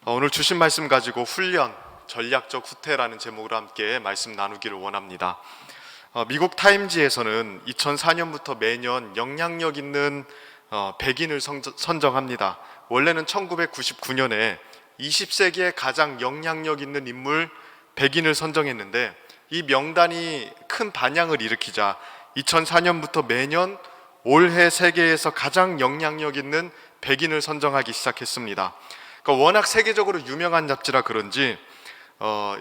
오늘 주신 말씀 가지고 훈련, 전략적 후퇴라는 제목으로 함께 말씀 나누기를 원합니다. 미국 타임지에서는 2004년부터 매년 영향력 있는 백인을 선정합니다. 원래는 1999년에 20세기의 가장 영향력 있는 인물 백인을 선정했는데, 이 명단이 큰 반향을 일으키자 2004년부터 매년 올해 세계에서 가장 영향력 있는 백인을 선정하기 시작했습니다. 그러니까 워낙 세계적으로 유명한 잡지라 그런지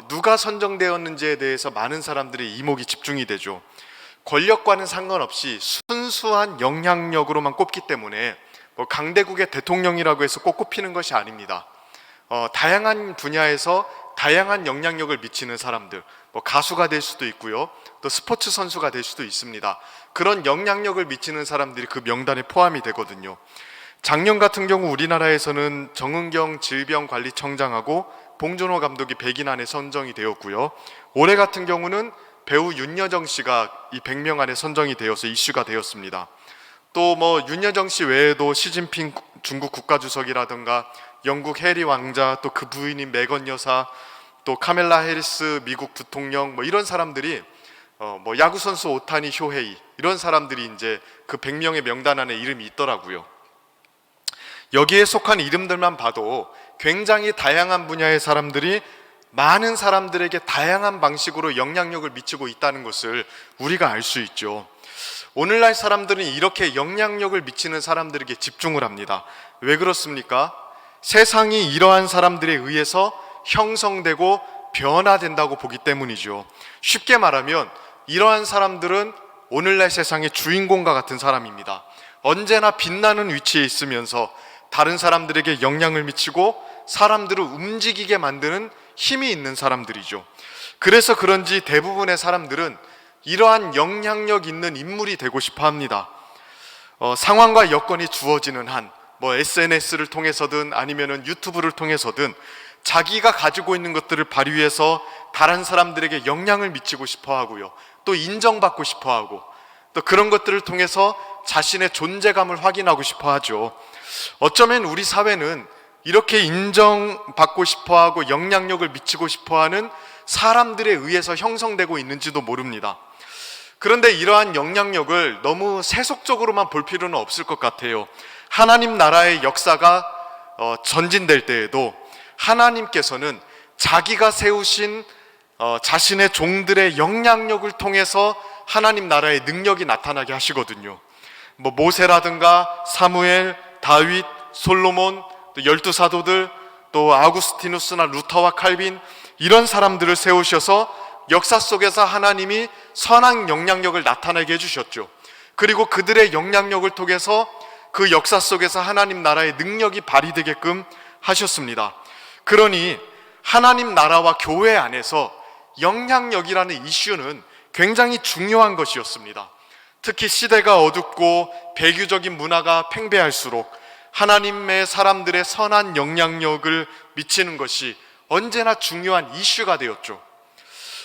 누가 선정되었는지에 대해서 많은 사람들이 이목이 집중이 되죠. 권력과는 상관없이 순수한 영향력으로만 꼽기 때문에 강대국의 대통령이라고 해서 꼭 꼽히는 것이 아닙니다. 다양한 분야에서 다양한 영향력을 미치는 사람들, 가수가 될 수도 있고요, 또 스포츠 선수가 될 수도 있습니다. 그런 영향력을 미치는 사람들이 그 명단에 포함이 되거든요. 작년 같은 경우 우리나라에서는 정은경 질병관리청장하고 봉준호 감독이 백인 안에 선정이 되었고요. 올해 같은 경우는 배우 윤여정 씨가 이 100명 안에 선정이 되어서 이슈가 되었습니다. 또 윤여정 씨 외에도 시진핑 중국 국가주석이라든가 영국 해리 왕자, 또 그 부인인 메건 여사, 또 카멜라 해리스 미국 부통령, 이런 사람들이 야구 선수 오타니 쇼헤이, 이런 사람들이 이제 그 100명의 명단 안에 이름이 있더라고요. 여기에 속한 이름들만 봐도 굉장히 다양한 분야의 사람들이 많은 사람들에게 다양한 방식으로 영향력을 미치고 있다는 것을 우리가 알 수 있죠. 오늘날 사람들은 이렇게 영향력을 미치는 사람들에게 집중을 합니다. 왜 그렇습니까? 세상이 이러한 사람들에 의해서 형성되고 변화된다고 보기 때문이죠. 쉽게 말하면 이러한 사람들은 오늘날 세상의 주인공과 같은 사람입니다. 언제나 빛나는 위치에 있으면서 다른 사람들에게 영향을 미치고 사람들을 움직이게 만드는 힘이 있는 사람들이죠. 그래서 그런지 대부분의 사람들은 이러한 영향력 있는 인물이 되고 싶어 합니다. 상황과 여건이 주어지는 한 SNS를 통해서든 아니면은 유튜브를 통해서든 자기가 가지고 있는 것들을 발휘해서 다른 사람들에게 영향을 미치고 싶어 하고요, 또 인정받고 싶어 하고, 또 그런 것들을 통해서 자신의 존재감을 확인하고 싶어 하죠. 어쩌면 우리 사회는 이렇게 인정받고 싶어하고 영향력을 미치고 싶어하는 사람들에 의해서 형성되고 있는지도 모릅니다. 그런데 이러한 영향력을 너무 세속적으로만 볼 필요는 없을 것 같아요. 하나님 나라의 역사가 전진될 때에도 하나님께서는 자기가 세우신 자신의 종들의 영향력을 통해서 하나님 나라의 능력이 나타나게 하시거든요. 모세라든가 사무엘, 다윗, 솔로몬, 또 12사도들, 또 아구스티누스나 루터와 칼빈, 이런 사람들을 세우셔서 역사 속에서 하나님이 선한 영향력을 나타나게 해주셨죠. 그리고 그들의 영향력을 통해서 그 역사 속에서 하나님 나라의 능력이 발휘되게끔 하셨습니다. 그러니 하나님 나라와 교회 안에서 영향력이라는 이슈는 굉장히 중요한 것이었습니다. 특히 시대가 어둡고 배교적인 문화가 팽배할수록 하나님의 사람들의 선한 영향력을 미치는 것이 언제나 중요한 이슈가 되었죠.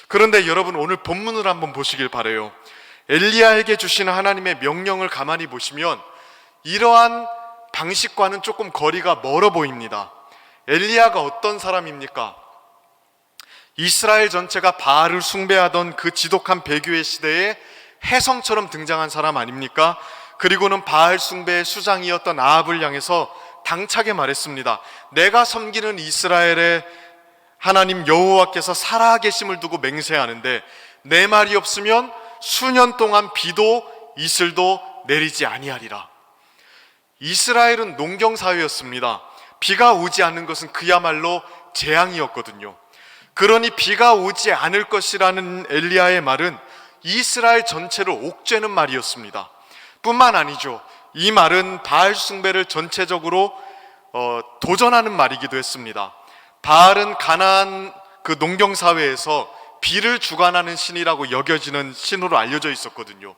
그런데 여러분, 오늘 본문을 한번 보시길 바라요. 엘리야에게 주시는 하나님의 명령을 가만히 보시면 이러한 방식과는 조금 거리가 멀어 보입니다. 엘리야가 어떤 사람입니까? 이스라엘 전체가 바알을 숭배하던 그 지독한 배교의 시대에 혜성처럼 등장한 사람 아닙니까? 그리고는 바알 숭배의 수장이었던 아합을 향해서 당차게 말했습니다. 내가 섬기는 이스라엘의 하나님 여호와께서 살아계심을 두고 맹세하는데 내 말이 없으면 수년 동안 비도 이슬도 내리지 아니하리라. 이스라엘은 농경사회였습니다. 비가 오지 않는 것은 그야말로 재앙이었거든요. 그러니 비가 오지 않을 것이라는 엘리야의 말은 이스라엘 전체를 옥죄는 말이었습니다. 뿐만 아니죠, 이 말은 바알 숭배를 전체적으로 도전하는 말이기도 했습니다. 바알은 가나안 그 농경사회에서 비를 주관하는 신이라고 여겨지는 신으로 알려져 있었거든요.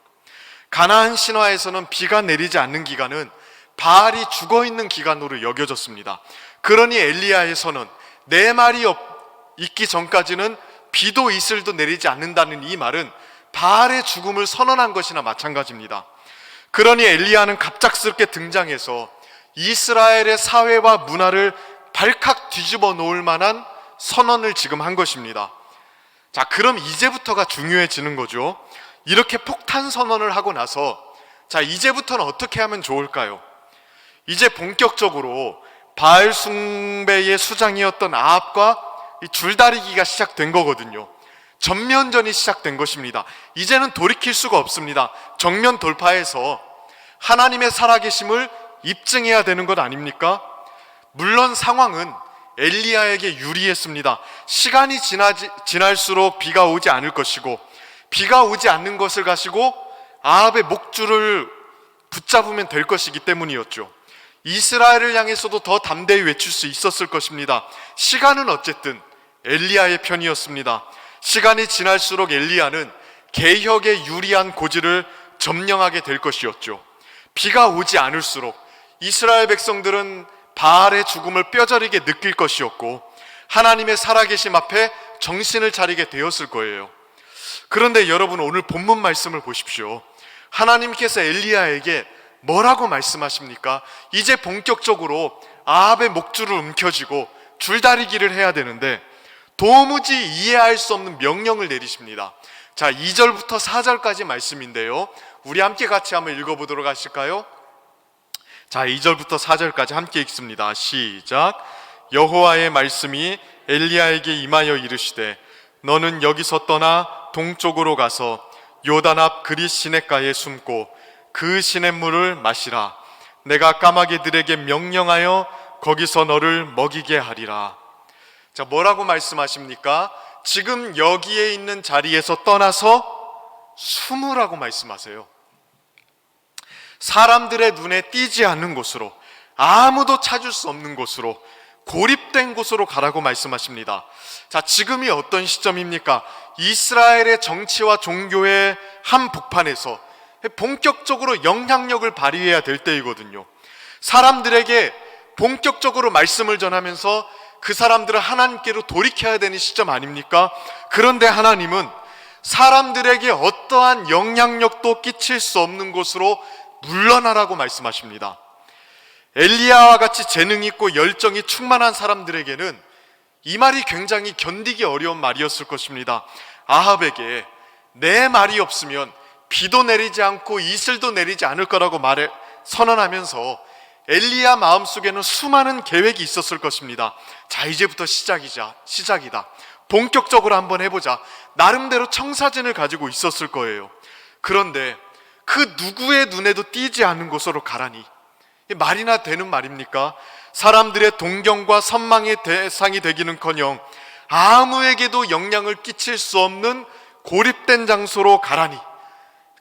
가나안 신화에서는 비가 내리지 않는 기간은 바알이 죽어있는 기간으로 여겨졌습니다. 그러니 엘리야에서는 내 말이 있기 전까지는 비도 이슬도 내리지 않는다는 이 말은 바알의 죽음을 선언한 것이나 마찬가지입니다. 그러니 엘리야는 갑작스럽게 등장해서 이스라엘의 사회와 문화를 발칵 뒤집어 놓을 만한 선언을 지금 한 것입니다. 자, 그럼 이제부터가 중요해지는 거죠. 이렇게 폭탄 선언을 하고 나서 자, 이제부터는 어떻게 하면 좋을까요? 이제 본격적으로 바알 숭배의 수장이었던 아합과 줄다리기가 시작된 거거든요. 전면전이 시작된 것입니다. 이제는 돌이킬 수가 없습니다. 정면 돌파해서 하나님의 살아계심을 입증해야 되는 것 아닙니까? 물론 상황은 엘리야에게 유리했습니다. 시간이 지날수록 비가 오지 않을 것이고, 비가 오지 않는 것을 가지고 아합의 목줄을 붙잡으면 될 것이기 때문이었죠. 이스라엘을 향해서도 더 담대히 외칠 수 있었을 것입니다. 시간은 어쨌든 엘리야의 편이었습니다. 시간이 지날수록 엘리야는 개혁에 유리한 고지를 점령하게 될 것이었죠. 비가 오지 않을수록 이스라엘 백성들은 바알의 죽음을 뼈저리게 느낄 것이었고, 하나님의 살아계심 앞에 정신을 차리게 되었을 거예요. 그런데 여러분, 오늘 본문 말씀을 보십시오. 하나님께서 엘리야에게 뭐라고 말씀하십니까? 이제 본격적으로 아합의 목줄을 움켜쥐고 줄다리기를 해야 되는데 도무지 이해할 수 없는 명령을 내리십니다. 자, 2절부터 4절까지 말씀인데요, 우리 함께 같이 한번 읽어보도록 하실까요? 자, 2절부터 4절까지 함께 읽습니다. 시작. 여호와의 말씀이 엘리야에게 임하여 이르시되 너는 여기서 떠나 동쪽으로 가서 요단 앞 그릿 시냇가에 숨고 그 시냇물을 마시라. 내가 까마귀들에게 명령하여 거기서 너를 먹이게 하리라. 자, 뭐라고 말씀하십니까? 지금 여기에 있는 자리에서 떠나서 숨으라고 말씀하세요. 사람들의 눈에 띄지 않는 곳으로, 아무도 찾을 수 없는 곳으로, 고립된 곳으로 가라고 말씀하십니다. 자, 지금이 어떤 시점입니까? 이스라엘의 정치와 종교의 한복판에서 본격적으로 영향력을 발휘해야 될 때이거든요. 사람들에게 본격적으로 말씀을 전하면서 그 사람들을 하나님께로 돌이켜야 되는 시점 아닙니까? 그런데 하나님은 사람들에게 어떠한 영향력도 끼칠 수 없는 곳으로 물러나라고 말씀하십니다. 엘리야와 같이 재능 있고 열정이 충만한 사람들에게는 이 말이 굉장히 견디기 어려운 말이었을 것입니다. 아합에게 내 말이 없으면 비도 내리지 않고 이슬도 내리지 않을 거라고 선언하면서 엘리야 마음속에는 수많은 계획이 있었을 것입니다. 자, 이제부터 시작이다. 본격적으로 한번 해보자. 나름대로 청사진을 가지고 있었을 거예요. 그런데 그 누구의 눈에도 띄지 않는 곳으로 가라니, 말이나 되는 말입니까? 사람들의 동경과 선망의 대상이 되기는커녕 아무에게도 영향을 끼칠 수 없는 고립된 장소로 가라니,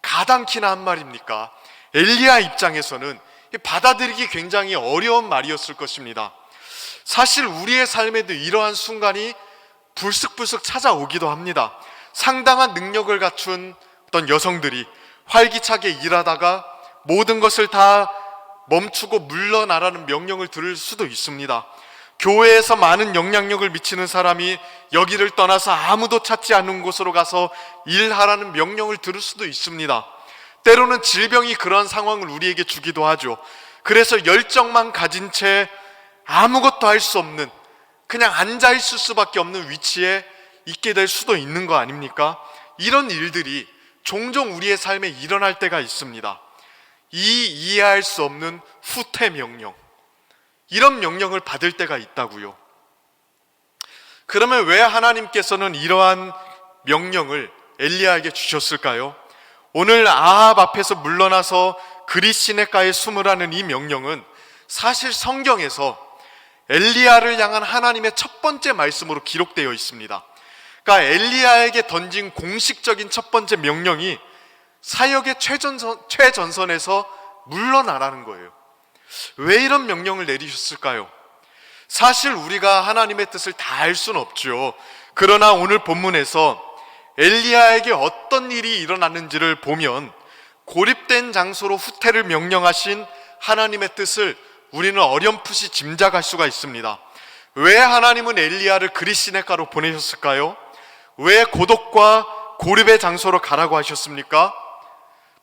가당키나 한 말입니까? 엘리야 입장에서는 받아들이기 굉장히 어려운 말이었을 것입니다. 사실 우리의 삶에도 이러한 순간이 불쑥불쑥 찾아오기도 합니다. 상당한 능력을 갖춘 어떤 여성들이 활기차게 일하다가 모든 것을 다 멈추고 물러나라는 명령을 들을 수도 있습니다. 교회에서 많은 영향력을 미치는 사람이 여기를 떠나서 아무도 찾지 않는 곳으로 가서 일하라는 명령을 들을 수도 있습니다. 때로는 질병이 그런 상황을 우리에게 주기도 하죠. 그래서 열정만 가진 채 아무것도 할 수 없는, 그냥 앉아있을 수밖에 없는 위치에 있게 될 수도 있는 거 아닙니까? 이런 일들이 종종 우리의 삶에 일어날 때가 있습니다. 이해할 수 없는 후퇴 명령, 이런 명령을 받을 때가 있다고요. 그러면 왜 하나님께서는 이러한 명령을 엘리야에게 주셨을까요? 오늘 아합 앞에서 물러나서 그릿 시냇가에 숨으라는 이 명령은 사실 성경에서 엘리야를 향한 하나님의 첫 번째 말씀으로 기록되어 있습니다. 그러니까 엘리야에게 던진 공식적인 첫 번째 명령이 사역의 최전선에서 물러나라는 거예요. 왜 이런 명령을 내리셨을까요? 사실 우리가 하나님의 뜻을 다 알 수는 없죠. 그러나 오늘 본문에서 엘리야에게 어떤 일이 일어났는지를 보면 고립된 장소로 후퇴를 명령하신 하나님의 뜻을 우리는 어렴풋이 짐작할 수가 있습니다. 왜 하나님은 엘리야를 그릿 시냇가로 보내셨을까요? 왜 고독과 고립의 장소로 가라고 하셨습니까?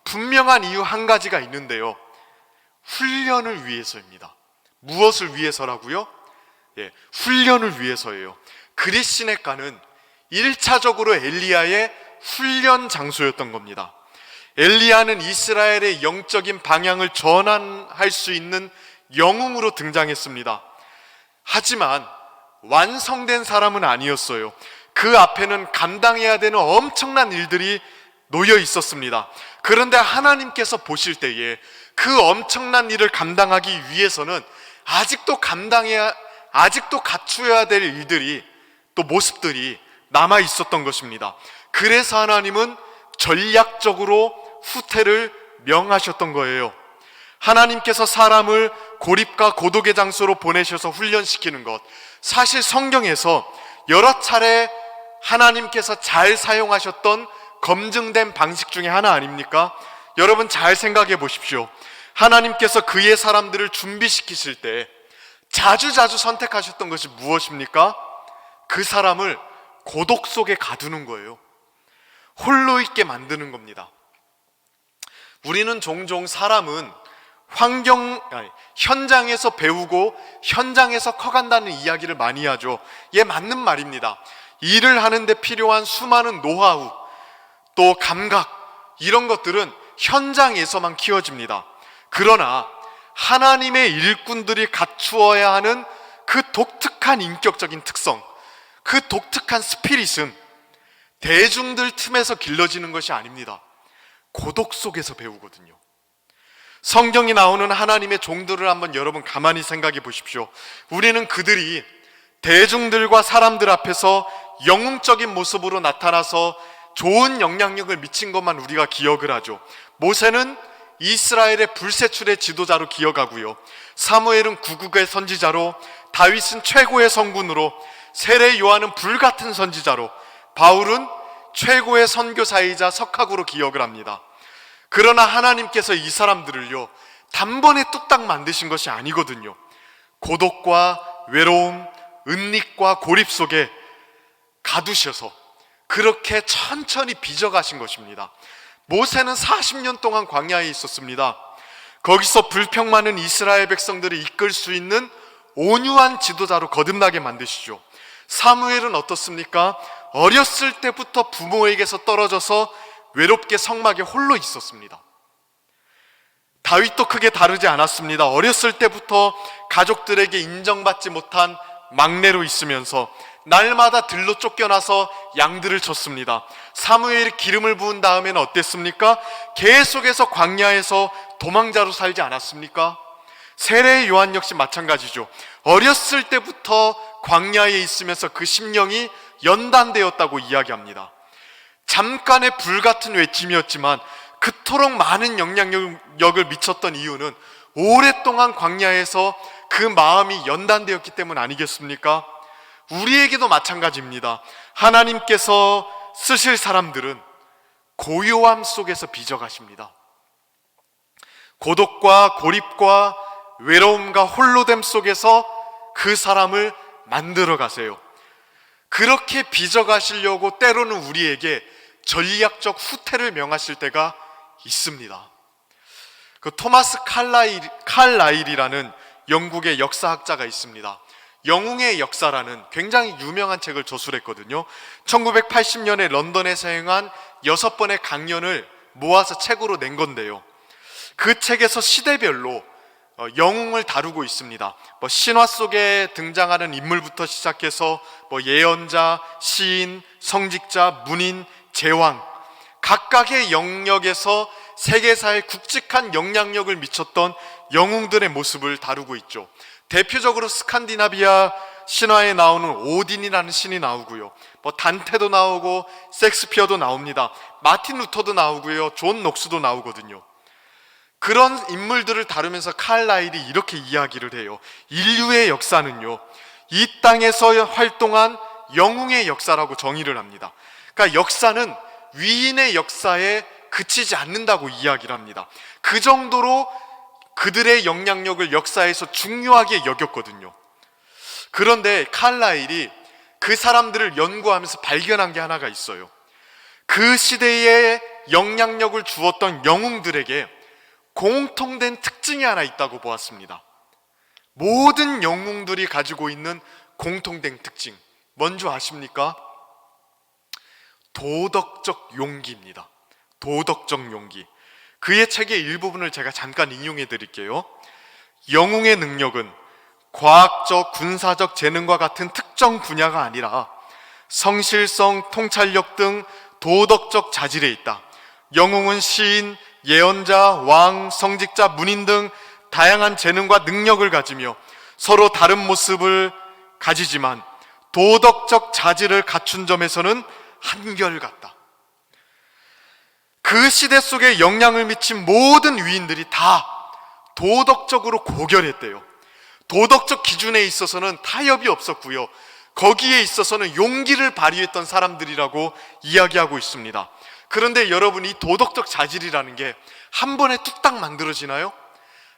분명한 이유 한 가지가 있는데요, 훈련을 위해서입니다. 무엇을 위해서라고요? 훈련을 위해서예요. 그릿시네가는 1차적으로 엘리야의 훈련 장소였던 겁니다. 엘리야는 이스라엘의 영적인 방향을 전환할 수 있는 영웅으로 등장했습니다. 하지만 완성된 사람은 아니었어요. 그 앞에는 감당해야 되는 엄청난 일들이 놓여 있었습니다. 그런데 하나님께서 보실 때에 그 엄청난 일을 감당하기 위해서는 아직도 갖추어야 될 일들이, 또 모습들이 남아 있었던 것입니다. 그래서 하나님은 전략적으로 후퇴를 명하셨던 거예요. 하나님께서 사람을 고립과 고독의 장소로 보내셔서 훈련시키는 것, 사실 성경에서 여러 차례 하나님께서 잘 사용하셨던 검증된 방식 중에 하나 아닙니까? 여러분 잘 생각해 보십시오. 하나님께서 그의 사람들을 준비시키실 때 자주자주 선택하셨던 것이 무엇입니까? 그 사람을 고독 속에 가두는 거예요. 홀로 있게 만드는 겁니다. 우리는 종종 사람은 현장에서 배우고 현장에서 커간다는 이야기를 많이 하죠. 맞는 말입니다. 일을 하는데 필요한 수많은 노하우, 또 감각, 이런 것들은 현장에서만 키워집니다. 그러나 하나님의 일꾼들이 갖추어야 하는 그 독특한 인격적인 특성, 그 독특한 스피릿은 대중들 틈에서 길러지는 것이 아닙니다. 고독 속에서 배우거든요. 성경이 나오는 하나님의 종들을 한번 여러분 가만히 생각해 보십시오. 우리는 그들이 대중들과 사람들 앞에서 영웅적인 모습으로 나타나서 좋은 영향력을 미친 것만 우리가 기억을 하죠. 모세는 이스라엘의 불세출의 지도자로 기억하고요, 사무엘은 구국의 선지자로, 다윗은 최고의 성군으로, 세례 요한은 불같은 선지자로, 바울은 최고의 선교사이자 석학으로 기억을 합니다. 그러나 하나님께서 이 사람들을요, 단번에 뚝딱 만드신 것이 아니거든요. 고독과 외로움, 은닉과 고립 속에 가두셔서 그렇게 천천히 빚어가신 것입니다. 모세는 40년 동안 광야에 있었습니다. 거기서 불평 많은 이스라엘 백성들을 이끌 수 있는 온유한 지도자로 거듭나게 만드시죠. 사무엘은 어떻습니까? 어렸을 때부터 부모에게서 떨어져서 외롭게 성막에 홀로 있었습니다. 다윗도 크게 다르지 않았습니다. 어렸을 때부터 가족들에게 인정받지 못한 막내로 있으면서 날마다 들로 쫓겨나서 양들을 쳤습니다. 사무엘이 기름을 부은 다음에는 어땠습니까? 계속해서 광야에서 도망자로 살지 않았습니까? 세례 요한 역시 마찬가지죠. 어렸을 때부터 광야에 있으면서 그 심령이 연단되었다고 이야기합니다. 잠깐의 불같은 외침이었지만 그토록 많은 영향력을 미쳤던 이유는 오랫동안 광야에서 그 마음이 연단되었기 때문 아니겠습니까? 우리에게도 마찬가지입니다. 하나님께서 쓰실 사람들은 고요함 속에서 빚어가십니다. 고독과 고립과 외로움과 홀로됨 속에서 그 사람을 만들어 가세요. 그렇게 빚어가시려고 때로는 우리에게 전략적 후퇴를 명하실 때가 있습니다. 그 토마스 칼라일이라는 영국의 역사학자가 있습니다. 영웅의 역사라는 굉장히 유명한 책을 저술했거든요. 1980년에 런던에서 행한 6번의 강연을 모아서 책으로 낸 건데요, 그 책에서 시대별로 영웅을 다루고 있습니다. 신화 속에 등장하는 인물부터 시작해서 예언자, 시인, 성직자, 문인, 제왕, 각각의 영역에서 세계사에 굵직한 영향력을 미쳤던 영웅들의 모습을 다루고 있죠. 대표적으로 스칸디나비아 신화에 나오는 오딘이라는 신이 나오고요, 단테도 나오고 섹스피어도 나옵니다. 마틴 루터도 나오고요, 존 녹스도 나오거든요. 그런 인물들을 다루면서 칼라일이 이렇게 이야기를 해요. 인류의 역사는요, 이 땅에서 활동한 영웅의 역사라고 정의를 합니다. 그러니까 역사는 위인의 역사에 그치지 않는다고 이야기를 합니다. 그 정도로 그들의 영향력을 역사에서 중요하게 여겼거든요. 그런데 칼라일이 그 사람들을 연구하면서 발견한 게 하나가 있어요. 그 시대에 영향력을 주었던 영웅들에게 공통된 특징이 하나 있다고 보았습니다. 모든 영웅들이 가지고 있는 공통된 특징 뭔지 아십니까? 도덕적 용기입니다. 도덕적 용기. 그의 책의 일부분을 제가 잠깐 인용해 드릴게요. 영웅의 능력은 과학적, 군사적 재능과 같은 특정 분야가 아니라 성실성, 통찰력 등 도덕적 자질에 있다. 영웅은 시인, 예언자, 왕, 성직자, 문인 등 다양한 재능과 능력을 가지며 서로 다른 모습을 가지지만 도덕적 자질을 갖춘 점에서는 한결같다. 그 시대 속에 영향을 미친 모든 위인들이 다 도덕적으로 고결했대요. 도덕적 기준에 있어서는 타협이 없었고요. 거기에 있어서는 용기를 발휘했던 사람들이라고 이야기하고 있습니다. 그런데 여러분, 이 도덕적 자질이라는 게 한 번에 뚝딱 만들어지나요?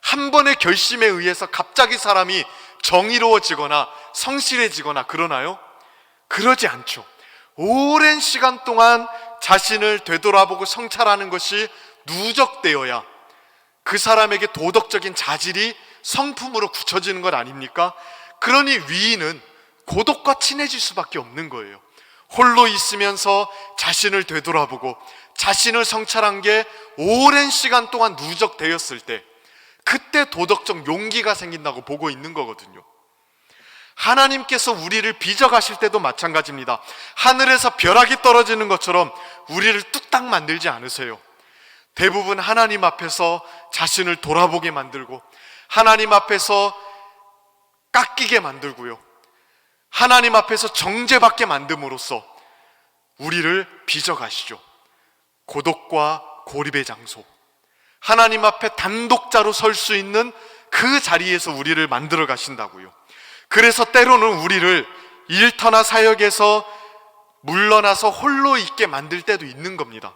한 번의 결심에 의해서 갑자기 사람이 정의로워지거나 성실해지거나 그러나요? 그러지 않죠. 오랜 시간 동안 자신을 되돌아보고 성찰하는 것이 누적되어야 그 사람에게 도덕적인 자질이 성품으로 굳혀지는 것 아닙니까? 그러니 위인은 고독과 친해질 수밖에 없는 거예요. 홀로 있으면서 자신을 되돌아보고 자신을 성찰한 게 오랜 시간 동안 누적되었을 때 그때 도덕적 용기가 생긴다고 보고 있는 거거든요. 하나님께서 우리를 빚어가실 때도 마찬가지입니다. 하늘에서 벼락이 떨어지는 것처럼 우리를 뚝딱 만들지 않으세요. 대부분 하나님 앞에서 자신을 돌아보게 만들고 하나님 앞에서 깎이게 만들고요, 하나님 앞에서 정죄받게 만듦으로써 우리를 빚어가시죠. 고독과 고립의 장소, 하나님 앞에 단독자로 설 수 있는 그 자리에서 우리를 만들어 가신다고요. 그래서 때로는 우리를 일터나 사역에서 물러나서 홀로 있게 만들 때도 있는 겁니다.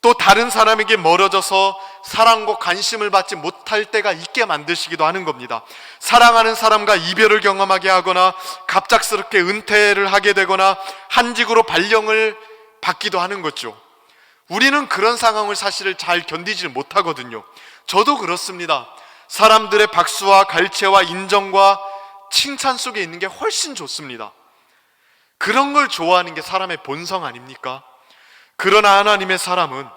또 다른 사람에게 멀어져서 사랑과 관심을 받지 못할 때가 있게 만드시기도 하는 겁니다. 사랑하는 사람과 이별을 경험하게 하거나 갑작스럽게 은퇴를 하게 되거나 한직으로 발령을 받기도 하는 거죠. 우리는 그런 상황을 사실 잘 견디질 못하거든요. 저도 그렇습니다. 사람들의 박수와 갈채와 인정과 칭찬 속에 있는 게 훨씬 좋습니다. 그런 걸 좋아하는 게 사람의 본성 아닙니까? 그러나 하나님의 사람은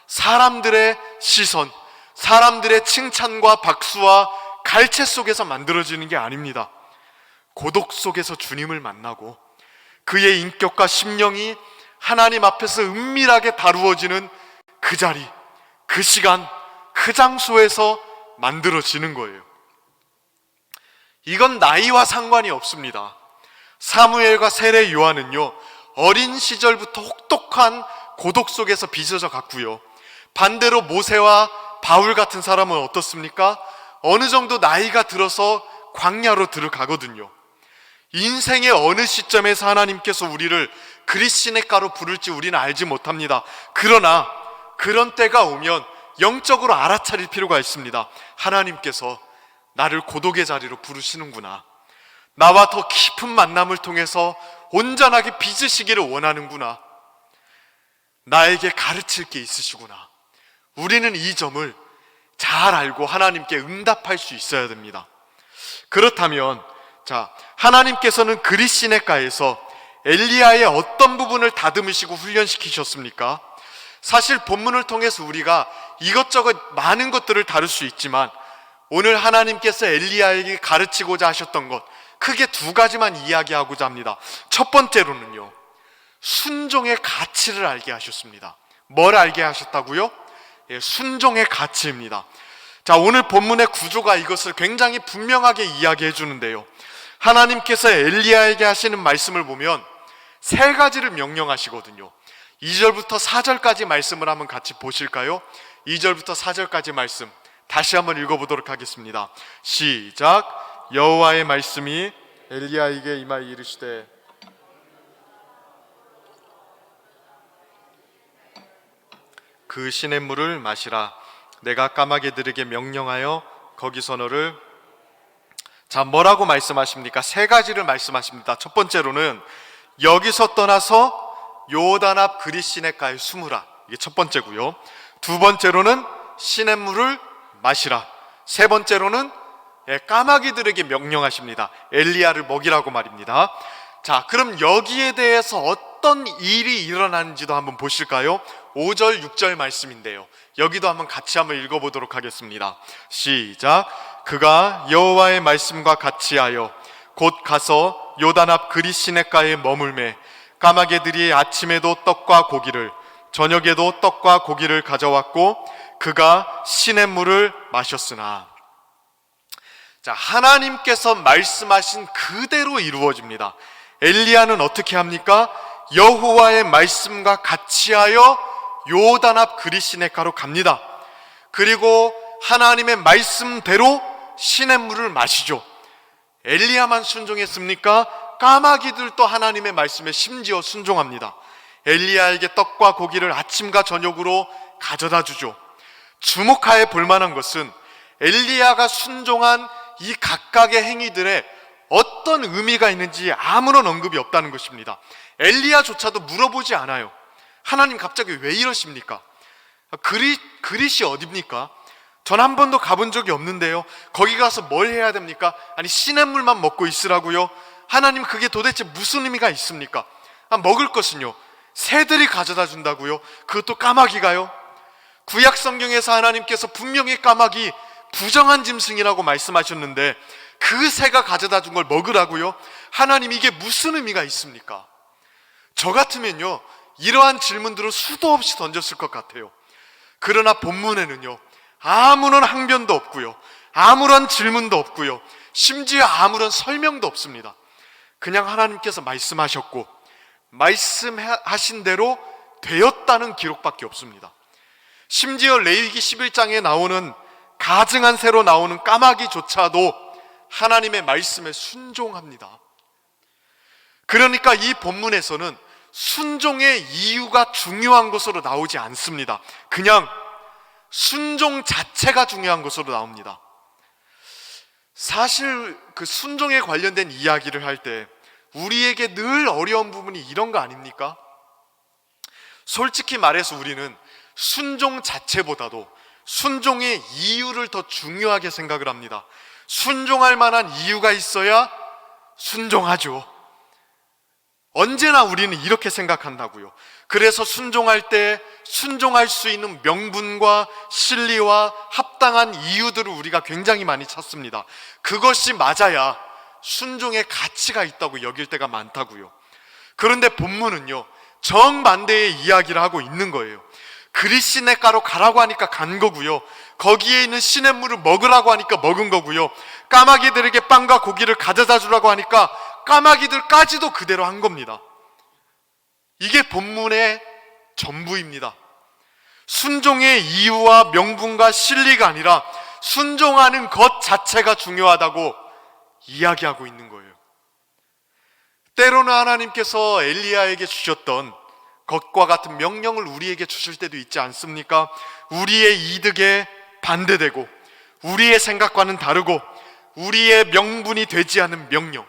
사람들의 시선, 사람들의 칭찬과 박수와 갈채 속에서 만들어지는 게 아닙니다. 고독 속에서 주님을 만나고 그의 인격과 심령이 하나님 앞에서 은밀하게 다루어지는 그 자리, 그 시간, 그 장소에서 만들어지는 거예요. 이건 나이와 상관이 없습니다. 사무엘과 세례 요한은요, 어린 시절부터 혹독한 고독 속에서 빚어져 갔고요, 반대로 모세와 바울 같은 사람은 어떻습니까? 어느 정도 나이가 들어서 광야로 들어가거든요. 인생의 어느 시점에서 하나님께서 우리를 그리스도인가로 부를지 우리는 알지 못합니다. 그러나 그런 때가 오면 영적으로 알아차릴 필요가 있습니다. 하나님께서 나를 고독의 자리로 부르시는구나, 나와 더 깊은 만남을 통해서 온전하게 빚으시기를 원하는구나, 나에게 가르칠 게 있으시구나. 우리는 이 점을 잘 알고 하나님께 응답할 수 있어야 됩니다. 그렇다면 하나님께서는 그리시네가에서 엘리야의 어떤 부분을 다듬으시고 훈련시키셨습니까? 사실 본문을 통해서 우리가 이것저것 많은 것들을 다룰 수 있지만 오늘 하나님께서 엘리야에게 가르치고자 하셨던 것, 크게 두 가지만 이야기하고자 합니다. 첫 번째로는요, 순종의 가치를 알게 하셨습니다. 뭘 알게 하셨다고요? 순종의 가치입니다. 오늘 본문의 구조가 이것을 굉장히 분명하게 이야기해 주는데요, 하나님께서 엘리야에게 하시는 말씀을 보면 세 가지를 명령하시거든요. 2절부터 4절까지 말씀을 한번 같이 보실까요? 2절부터 4절까지 말씀 다시 한번 읽어보도록 하겠습니다. 시작. 여호와의 말씀이 엘리야에게 임하여 이르시되 그 시냇물을 마시라. 내가 까마귀들에게 명령하여 거기서 너를 뭐라고 말씀하십니까? 세 가지를 말씀하십니다. 첫 번째로는 여기서 떠나서 요단 앞 그리시네가에 숨으라. 이게 첫 번째고요. 두 번째로는 시냇물을 마시라. 세 번째로는 까마귀들에게 명령하십니다. 엘리야를 먹이라고 말입니다. 자, 그럼 여기에 대해서 어떤 일이 일어나는지도 한번 보실까요? 5절, 6절 말씀인데요. 여기도 같이 한번 읽어보도록 하겠습니다. 시작. 그가 여호와의 말씀과 같이 하여 곧 가서 요단 앞 그릿 시냇가에 머물매 까마귀들이 아침에도 떡과 고기를 저녁에도 떡과 고기를 가져왔고 그가 시냇물을 마셨으나. 자, 하나님께서 말씀하신 그대로 이루어집니다. 엘리야는 어떻게 합니까? 여호와의 말씀과 같이 하여 요단 앞 그릿 시냇가로 갑니다. 그리고 하나님의 말씀대로 시냇물을 마시죠. 엘리야만 순종했습니까? 까마귀들도 하나님의 말씀에 심지어 순종합니다. 엘리야에게 떡과 고기를 아침과 저녁으로 가져다 주죠. 주목하여 볼 만한 것은 엘리야가 순종한 이 각각의 행위들에 어떤 의미가 있는지 아무런 언급이 없다는 것입니다. 엘리야조차도 물어보지 않아요. 하나님 갑자기 왜 이러십니까? 그릿이 어딥니까? 전 한 번도 가본 적이 없는데요. 거기 가서 뭘 해야 됩니까? 아니, 시냇물만 먹고 있으라고요? 하나님, 그게 도대체 무슨 의미가 있습니까? 먹을 것은요, 새들이 가져다 준다고요? 그것도 까마귀가요? 구약 성경에서 하나님께서 분명히 까마귀 부정한 짐승이라고 말씀하셨는데 그 새가 가져다 준 걸 먹으라고요? 하나님, 이게 무슨 의미가 있습니까? 저 같으면요, 이러한 질문들을 수도 없이 던졌을 것 같아요. 그러나 본문에는요, 아무런 항변도 없고요, 아무런 질문도 없고요, 심지어 아무런 설명도 없습니다. 그냥 하나님께서 말씀하셨고 말씀하신 대로 되었다는 기록밖에 없습니다. 심지어 레위기 11장에 나오는 가증한 새로 나오는 까마귀조차도 하나님의 말씀에 순종합니다. 그러니까 이 본문에서는 순종의 이유가 중요한 것으로 나오지 않습니다. 그냥 순종 자체가 중요한 것으로 나옵니다. 사실 그 순종에 관련된 이야기를 할 때 우리에게 늘 어려운 부분이 이런 거 아닙니까? 솔직히 말해서 우리는 순종 자체보다도 순종의 이유를 더 중요하게 생각을 합니다. 순종할 만한 이유가 있어야 순종하죠. 언제나 우리는 이렇게 생각한다고요. 그래서 순종할 때 순종할 수 있는 명분과 실리와 합당한 이유들을 우리가 굉장히 많이 찾습니다. 그것이 맞아야 순종의 가치가 있다고 여길 때가 많다고요. 그런데 본문은요, 정반대의 이야기를 하고 있는 거예요. 그릿 시냇가로 가라고 하니까 간 거고요, 거기에 있는 시냇물을 먹으라고 하니까 먹은 거고요, 까마귀들에게 빵과 고기를 가져다 주라고 하니까 까마귀들까지도 그대로 한 겁니다. 이게 본문의 전부입니다. 순종의 이유와 명분과 실리가 아니라 순종하는 것 자체가 중요하다고 이야기하고 있는 거예요. 때로는 하나님께서 엘리야에게 주셨던 것과 같은 명령을 우리에게 주실 때도 있지 않습니까? 우리의 이득에 반대되고 우리의 생각과는 다르고 우리의 명분이 되지 않은 명령,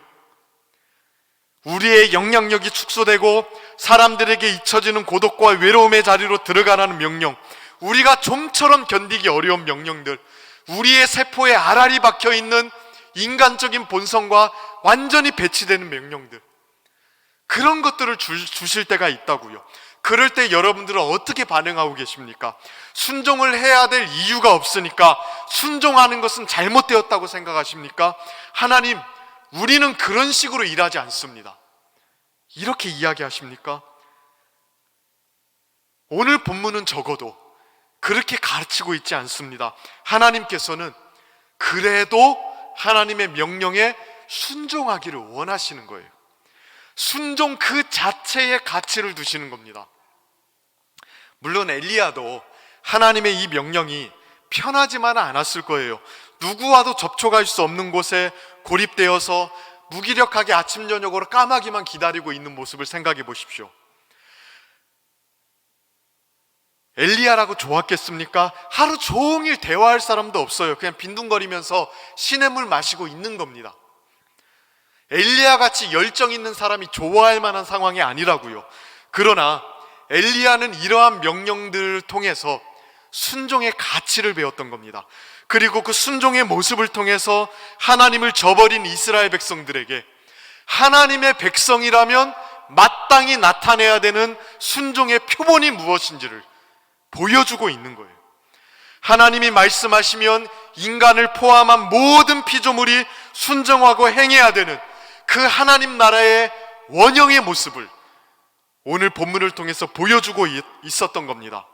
우리의 영향력이 축소되고 사람들에게 잊혀지는 고독과 외로움의 자리로 들어가라는 명령, 우리가 좀처럼 견디기 어려운 명령들, 우리의 세포에 알알이 박혀있는 인간적인 본성과 완전히 배치되는 명령들, 그런 것들을 주실 때가 있다고요. 그럴 때 여러분들은 어떻게 반응하고 계십니까? 순종을 해야 될 이유가 없으니까 순종하는 것은 잘못되었다고 생각하십니까? 하나님, 우리는 그런 식으로 일하지 않습니다, 이렇게 이야기하십니까? 오늘 본문은 적어도 그렇게 가르치고 있지 않습니다. 하나님께서는 그래도 하나님의 명령에 순종하기를 원하시는 거예요. 순종 그 자체의 가치를 두시는 겁니다. 물론 엘리야도 하나님의 이 명령이 편하지만은 않았을 거예요. 누구와도 접촉할 수 없는 곳에 고립되어서 무기력하게 아침 저녁으로 까마귀만 기다리고 있는 모습을 생각해 보십시오. 엘리야라고 좋았겠습니까? 하루 종일 대화할 사람도 없어요. 그냥 빈둥거리면서 시냇물 마시고 있는 겁니다. 엘리야 같이 열정 있는 사람이 좋아할 만한 상황이 아니라고요. 그러나 엘리야는 이러한 명령들을 통해서 순종의 가치를 배웠던 겁니다. 그리고 그 순종의 모습을 통해서 하나님을 저버린 이스라엘 백성들에게 하나님의 백성이라면 마땅히 나타내야 되는 순종의 표본이 무엇인지를 보여주고 있는 거예요. 하나님이 말씀하시면 인간을 포함한 모든 피조물이 순종하고 행해야 되는 그 하나님 나라의 원형의 모습을 오늘 본문을 통해서 보여주고 있었던 겁니다.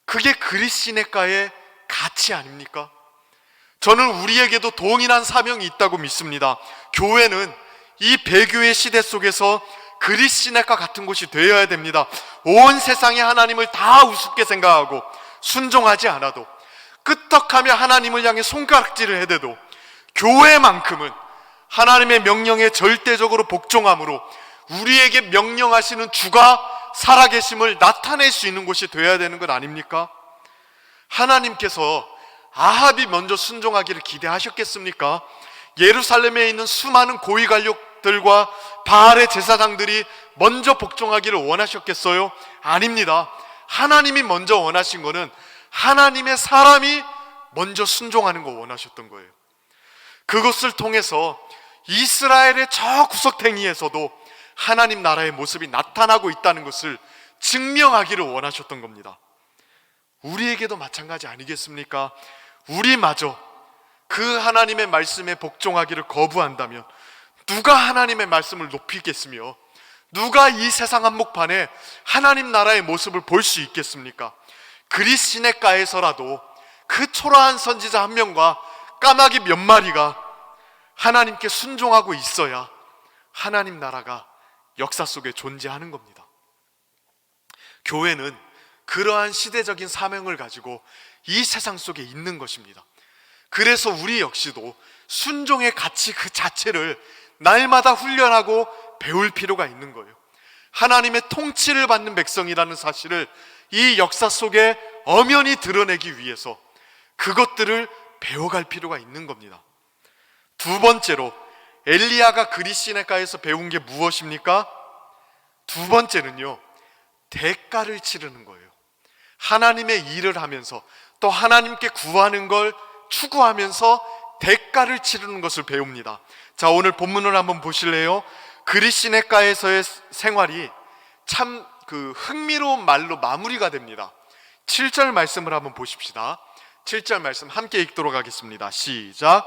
그게 그리스도인의 가치 아닙니까? 저는 우리에게도 동일한 사명이 있다고 믿습니다. 교회는 이 배교의 시대 속에서 그리스도인과 같은 곳이 되어야 됩니다. 온 세상의 하나님을 다 우습게 생각하고 순종하지 않아도, 끄떡하며 하나님을 향해 손가락질을 해대도 교회만큼은 하나님의 명령에 절대적으로 복종함으로 우리에게 명령하시는 주가 살아계심을 나타낼 수 있는 곳이 되어야 되는 것 아닙니까? 하나님께서 아합이 먼저 순종하기를 기대하셨겠습니까? 예루살렘에 있는 수많은 고위 관료들과 바알의 제사장들이 먼저 복종하기를 원하셨겠어요? 아닙니다. 하나님이 먼저 원하신 거는 하나님의 사람이 먼저 순종하는 거 원하셨던 거예요. 그것을 통해서 이스라엘의 저 구석탱이에서도 하나님 나라의 모습이 나타나고 있다는 것을 증명하기를 원하셨던 겁니다. 우리에게도 마찬가지 아니겠습니까? 우리마저 그 하나님의 말씀에 복종하기를 거부한다면 누가 하나님의 말씀을 높이겠으며 누가 이 세상 한복판에 하나님 나라의 모습을 볼 수 있겠습니까? 그리스 시내가에서라도 그 초라한 선지자 한 명과 까마귀 몇 마리가 하나님께 순종하고 있어야 하나님 나라가 역사 속에 존재하는 겁니다. 교회는 그러한 시대적인 사명을 가지고 이 세상 속에 있는 것입니다. 그래서 우리 역시도 순종의 가치 그 자체를 날마다 훈련하고 배울 필요가 있는 거예요. 하나님의 통치를 받는 백성이라는 사실을 이 역사 속에 엄연히 드러내기 위해서 그것들을 배워갈 필요가 있는 겁니다. 두 번째로 엘리야가 그리시네가에서 배운 게 무엇입니까? 두 번째는요, 대가를 치르는 거예요. 하나님의 일을 하면서 또 하나님께 구하는 걸 추구하면서 대가를 치르는 것을 배웁니다. 자, 오늘 본문을 한번 보실래요? 그리시네가에서의 생활이 참 흥미로운 말로 마무리가 됩니다. 7절 말씀을 한번 보십시다. 7절 말씀 함께 읽도록 하겠습니다. 시작.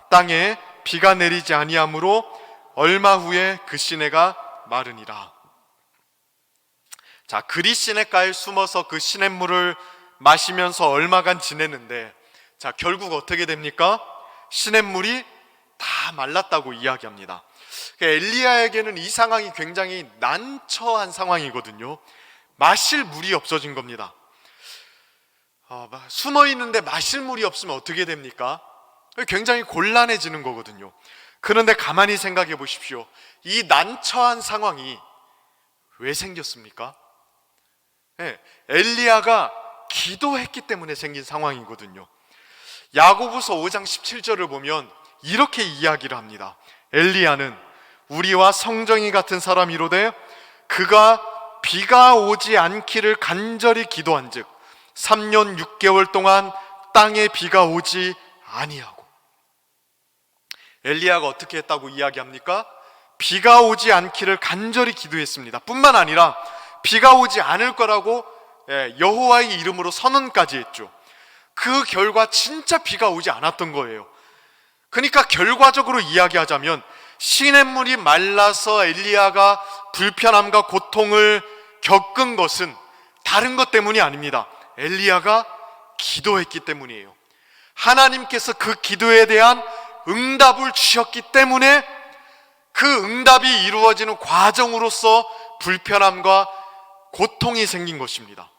땅에 비가 내리지 아니하므로 얼마 후에 그 시내가 마르니라. 자, 그리시네가에 숨어서 그 시냇물을 마시면서 얼마간 지내는데, 자, 결국 어떻게 됩니까? 시냇물이 다 말랐다고 이야기합니다. 엘리야에게는 이 상황이 굉장히 난처한 상황이거든요. 마실 물이 없어진 겁니다. 숨어 있는데 마실 물이 없으면 어떻게 됩니까? 굉장히 곤란해지는 거거든요. 그런데 가만히 생각해 보십시오. 이 난처한 상황이 왜 생겼습니까? 엘리야가 기도했기 때문에 생긴 상황이거든요. 야고보서 5장 17절을 보면 이렇게 이야기를 합니다. 엘리야는 우리와 성정이 같은 사람이로되 그가 비가 오지 않기를 간절히 기도한즉 3년 6개월 동안 땅에 비가 오지 아니하고. 엘리야가 어떻게 했다고 이야기합니까? 비가 오지 않기를 간절히 기도했습니다. 뿐만 아니라 비가 오지 않을 거라고 여호와의 이름으로 선언까지 했죠. 그 결과 진짜 비가 오지 않았던 거예요. 그러니까 결과적으로 이야기하자면 시냇물이 말라서 엘리야가 불편함과 고통을 겪은 것은 다른 것 때문이 아닙니다. 엘리야가 기도했기 때문이에요. 하나님께서 그 기도에 대한 응답을 주셨기 때문에 그 응답이 이루어지는 과정으로서 불편함과 고통이 생긴 것입니다.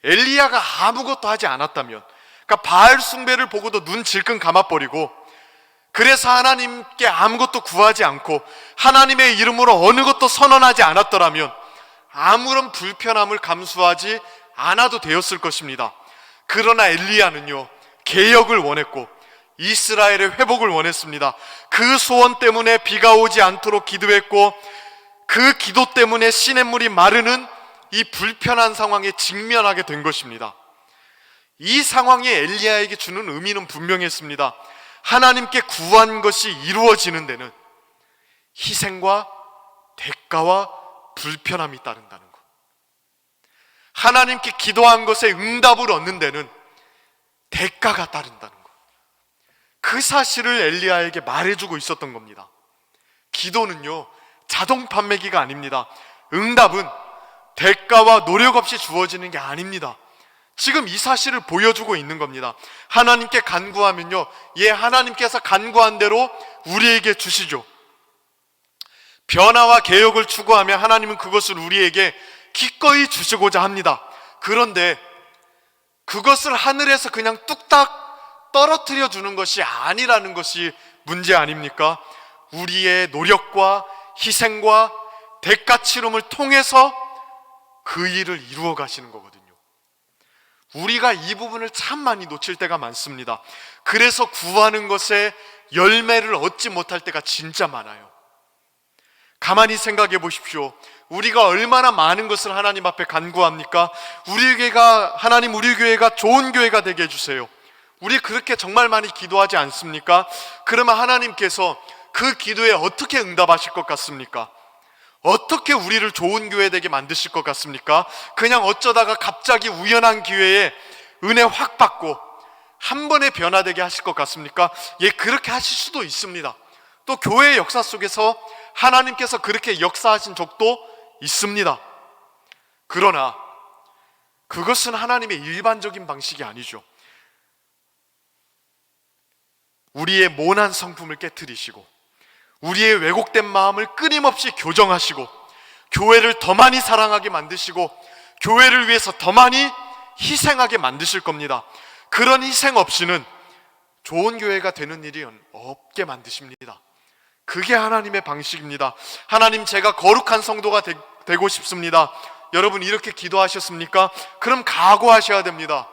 엘리야가 아무것도 하지 않았다면, 그러니까 바알 숭배를 보고도 눈 질끈 감아버리고 그래서 하나님께 아무것도 구하지 않고 하나님의 이름으로 어느 것도 선언하지 않았더라면 아무런 불편함을 감수하지 않아도 되었을 것입니다. 그러나 엘리야는요, 개혁을 원했고 이스라엘의 회복을 원했습니다. 그 소원 때문에 비가 오지 않도록 기도했고 그 기도 때문에 시냇물이 마르는 이 불편한 상황에 직면하게 된 것입니다. 이 상황이 엘리야에게 주는 의미는 분명했습니다. 하나님께 구한 것이 이루어지는 데는 희생과 대가와 불편함이 따른다는 것, 하나님께 기도한 것에 응답을 얻는 데는 대가가 따른다는 것, 그 사실을 엘리야에게 말해주고 있었던 겁니다. 기도는요, 자동 판매기가 아닙니다. 응답은 대가와 노력 없이 주어지는 게 아닙니다. 지금 이 사실을 보여주고 있는 겁니다. 하나님께 간구하면요, 하나님께서 간구한 대로 우리에게 주시죠. 변화와 개혁을 추구하며 하나님은 그것을 우리에게 기꺼이 주시고자 합니다. 그런데 그것을 하늘에서 그냥 뚝딱 떨어뜨려 주는 것이 아니라는 것이 문제 아닙니까? 우리의 노력과 희생과 대가 치름을 통해서 그 일을 이루어 가시는 거거든요. 우리가 이 부분을 참 많이 놓칠 때가 많습니다. 그래서 구하는 것에 열매를 얻지 못할 때가 진짜 많아요. 가만히 생각해 보십시오. 우리가 얼마나 많은 것을 하나님 앞에 간구합니까? 하나님 우리 교회가 좋은 교회가 되게 해주세요. 우리 그렇게 정말 많이 기도하지 않습니까? 그러면 하나님께서 그 기도에 어떻게 응답하실 것 같습니까? 어떻게 우리를 좋은 교회 되게 만드실 것 같습니까? 그냥 어쩌다가 갑자기 우연한 기회에 은혜 확 받고 한 번에 변화되게 하실 것 같습니까? 그렇게 하실 수도 있습니다. 또 교회의 역사 속에서 하나님께서 그렇게 역사하신 적도 있습니다. 그러나 그것은 하나님의 일반적인 방식이 아니죠. 우리의 모난 성품을 깨트리시고 우리의 왜곡된 마음을 끊임없이 교정하시고 교회를 더 많이 사랑하게 만드시고 교회를 위해서 더 많이 희생하게 만드실 겁니다. 그런 희생 없이는 좋은 교회가 되는 일이 없게 만드십니다. 그게 하나님의 방식입니다. 하나님, 제가 거룩한 성도가 되고 싶습니다. 여러분 이렇게 기도하셨습니까? 그럼 각오하셔야 됩니다.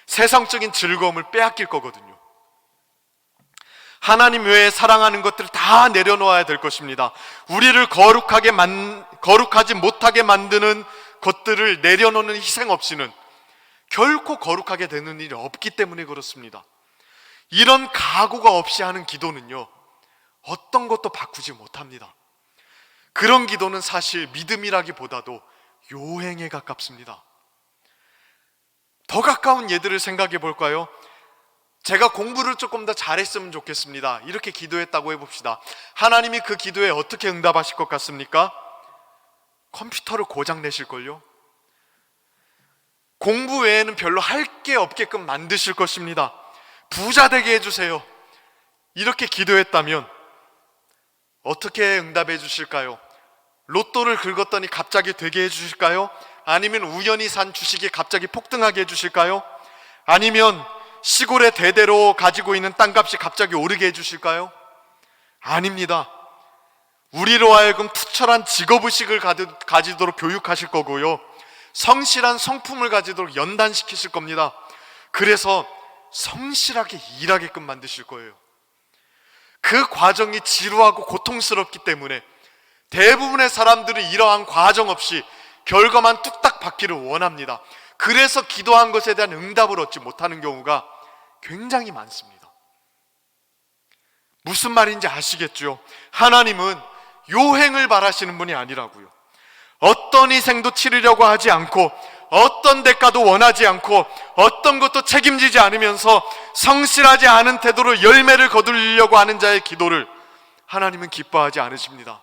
세상적인 즐거움을 빼앗길 거거든요. 하나님 외에 사랑하는 것들을 다 내려놓아야 될 것입니다. 우리를 거룩하지 못하게 만드는 것들을 내려놓는 희생 없이는 결코 거룩하게 되는 일이 없기 때문에 그렇습니다. 이런 각오가 없이 하는 기도는요, 어떤 것도 바꾸지 못합니다. 그런 기도는 사실 믿음이라기보다도 요행에 가깝습니다. 더 가까운 예들을 생각해 볼까요? 제가 공부를 조금 더 잘했으면 좋겠습니다. 이렇게 기도했다고 해봅시다. 하나님이 그 기도에 어떻게 응답하실 것 같습니까? 컴퓨터를 고장 내실걸요? 공부 외에는 별로 할 게 없게끔 만드실 것입니다. 부자 되게 해주세요. 이렇게 기도했다면 어떻게 응답해 주실까요? 로또를 긁었더니 갑자기 되게 해주실까요? 아니면 우연히 산 주식이 갑자기 폭등하게 해주실까요? 아니면 시골에 대대로 가지고 있는 땅값이 갑자기 오르게 해주실까요? 아닙니다. 우리로 하여금 투철한 직업의식을 가지도록 교육하실 거고요, 성실한 성품을 가지도록 연단시키실 겁니다. 그래서 성실하게 일하게끔 만드실 거예요. 그 과정이 지루하고 고통스럽기 때문에 대부분의 사람들은 이러한 과정 없이 결과만 뚝딱 받기를 원합니다. 그래서 기도한 것에 대한 응답을 얻지 못하는 경우가 굉장히 많습니다. 무슨 말인지 아시겠죠? 하나님은 요행을 바라시는 분이 아니라고요. 어떤 희생도 치르려고 하지 않고 어떤 대가도 원하지 않고 어떤 것도 책임지지 않으면서 성실하지 않은 태도로 열매를 거두려고 하는 자의 기도를 하나님은 기뻐하지 않으십니다.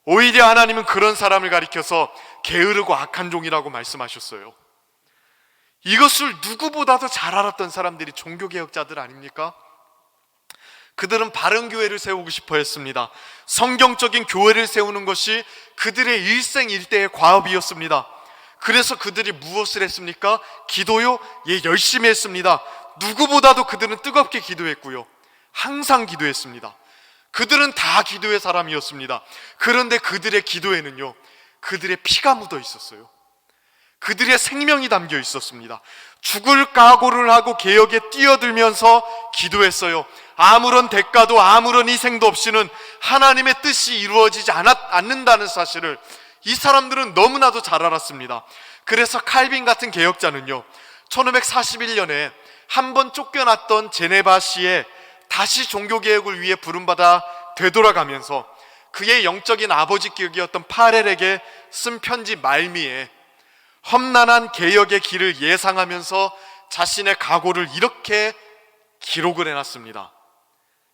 오히려 하나님은 그런 사람을 가리켜서 게으르고 악한 종이라고 말씀하셨어요. 이것을 누구보다도 잘 알았던 사람들이 종교개혁자들 아닙니까? 그들은 바른 교회를 세우고 싶어 했습니다. 성경적인 교회를 세우는 것이 그들의 일생일대의 과업이었습니다. 그래서 그들이 무엇을 했습니까? 기도요? 열심히 했습니다. 누구보다도 그들은 뜨겁게 기도했고요, 항상 기도했습니다. 그들은 다 기도의 사람이었습니다. 그런데 그들의 기도에는요, 그들의 피가 묻어 있었어요. 그들의 생명이 담겨 있었습니다. 죽을 각오를 하고 개혁에 뛰어들면서 기도했어요. 아무런 대가도 아무런 희생도 없이는 하나님의 뜻이 이루어지지 않는다는 사실을 이 사람들은 너무나도 잘 알았습니다. 그래서 칼빈 같은 개혁자는요, 1541년에 한 번 쫓겨났던 제네바시에 다시 종교개혁을 위해 부름받아 되돌아가면서 그의 영적인 아버지격이었던 파렐에게 쓴 편지 말미에 험난한 개혁의 길을 예상하면서 자신의 각오를 이렇게 기록을 해놨습니다.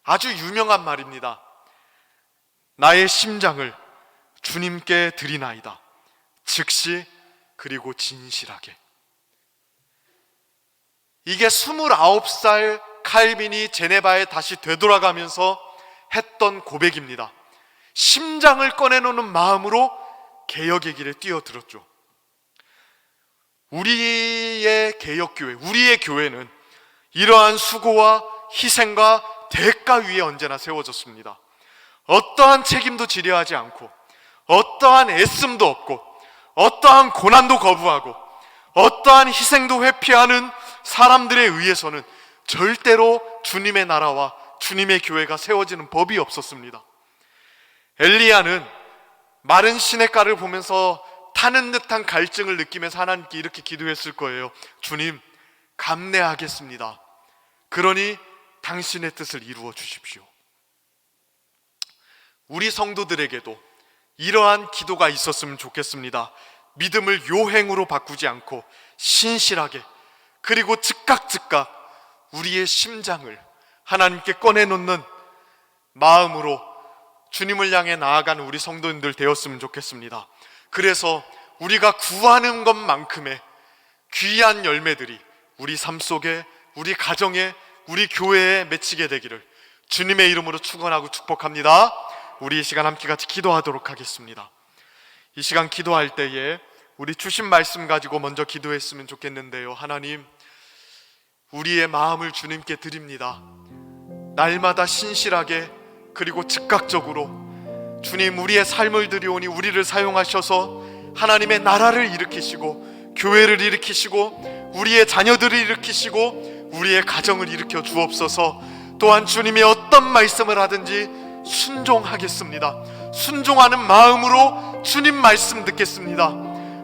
아주 유명한 말입니다. 나의 심장을 주님께 드리나이다. 즉시 그리고 진실하게. 이게 29살 칼빈이 제네바에 다시 되돌아가면서 했던 고백입니다. 심장을 꺼내놓는 마음으로 개혁의 길에 뛰어들었죠. 우리의 개혁교회, 우리의 교회는 이러한 수고와 희생과 대가 위에 언제나 세워졌습니다. 어떠한 책임도 지려하지 않고, 어떠한 애씀도 없고, 어떠한 고난도 거부하고, 어떠한 희생도 회피하는 사람들에 의해서는 절대로 주님의 나라와 주님의 교회가 세워지는 법이 없었습니다. 엘리야는 마른 시냇가를 보면서 타는 듯한 갈증을 느끼면서 하나님께 이렇게 기도했을 거예요. 주님, 감내하겠습니다. 그러니 당신의 뜻을 이루어 주십시오. 우리 성도들에게도 이러한 기도가 있었으면 좋겠습니다. 믿음을 요행으로 바꾸지 않고 신실하게, 그리고 즉각 우리의 심장을 하나님께 꺼내놓는 마음으로 주님을 향해 나아가는 우리 성도님들 되었으면 좋겠습니다. 그래서 우리가 구하는 것만큼의 귀한 열매들이 우리 삶 속에, 우리 가정에, 우리 교회에 맺히게 되기를 주님의 이름으로 축원하고 축복합니다. 우리 이 시간 함께 같이 기도하도록 하겠습니다. 이 시간 기도할 때에 우리 주신 말씀 가지고 먼저 기도했으면 좋겠는데요. 하나님, 우리의 마음을 주님께 드립니다. 날마다 신실하게, 그리고 즉각적으로 주님, 우리의 삶을 드리오니 우리를 사용하셔서 하나님의 나라를 일으키시고, 교회를 일으키시고, 우리의 자녀들을 일으키시고, 우리의 가정을 일으켜 주옵소서. 또한 주님이 어떤 말씀을 하든지 순종하겠습니다. 순종하는 마음으로 주님 말씀 듣겠습니다.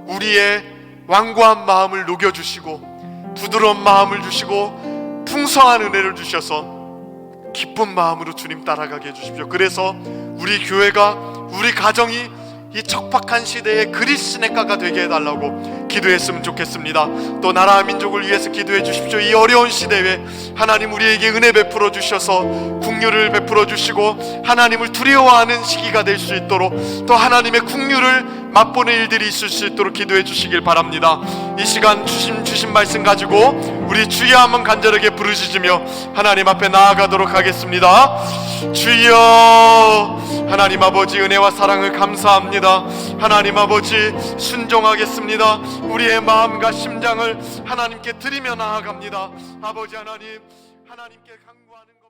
우리의 완고한 마음을 녹여주시고, 부드러운 마음을 주시고, 풍성한 은혜를 주셔서 기쁜 마음으로 주님 따라가게 해주십시오. 그래서 우리 교회가, 우리 가정이 이 척박한 시대에 그리스네가가 되게 해달라고 기도했으면 좋겠습니다. 또 나라와 민족을 위해서 기도해 주십시오. 이 어려운 시대에 하나님 우리에게 은혜 베풀어 주셔서 긍휼을 베풀어 주시고 하나님을 두려워하는 시기가 될 수 있도록, 또 하나님의 긍휼을 맛보는 일들이 있을 수 있도록 기도해 주시길 바랍니다. 이 시간 주신 말씀 가지고 우리 주여 한번 간절하게 부르짖으며 하나님 앞에 나아가도록 하겠습니다. 주여, 하나님 아버지 은혜와 사랑을 감사합니다. 하나님 아버지 순종하겠습니다. 우리의 마음과 심장을 하나님께 드리며 나아갑니다. 아버지 하나님, 하나님께 간구하는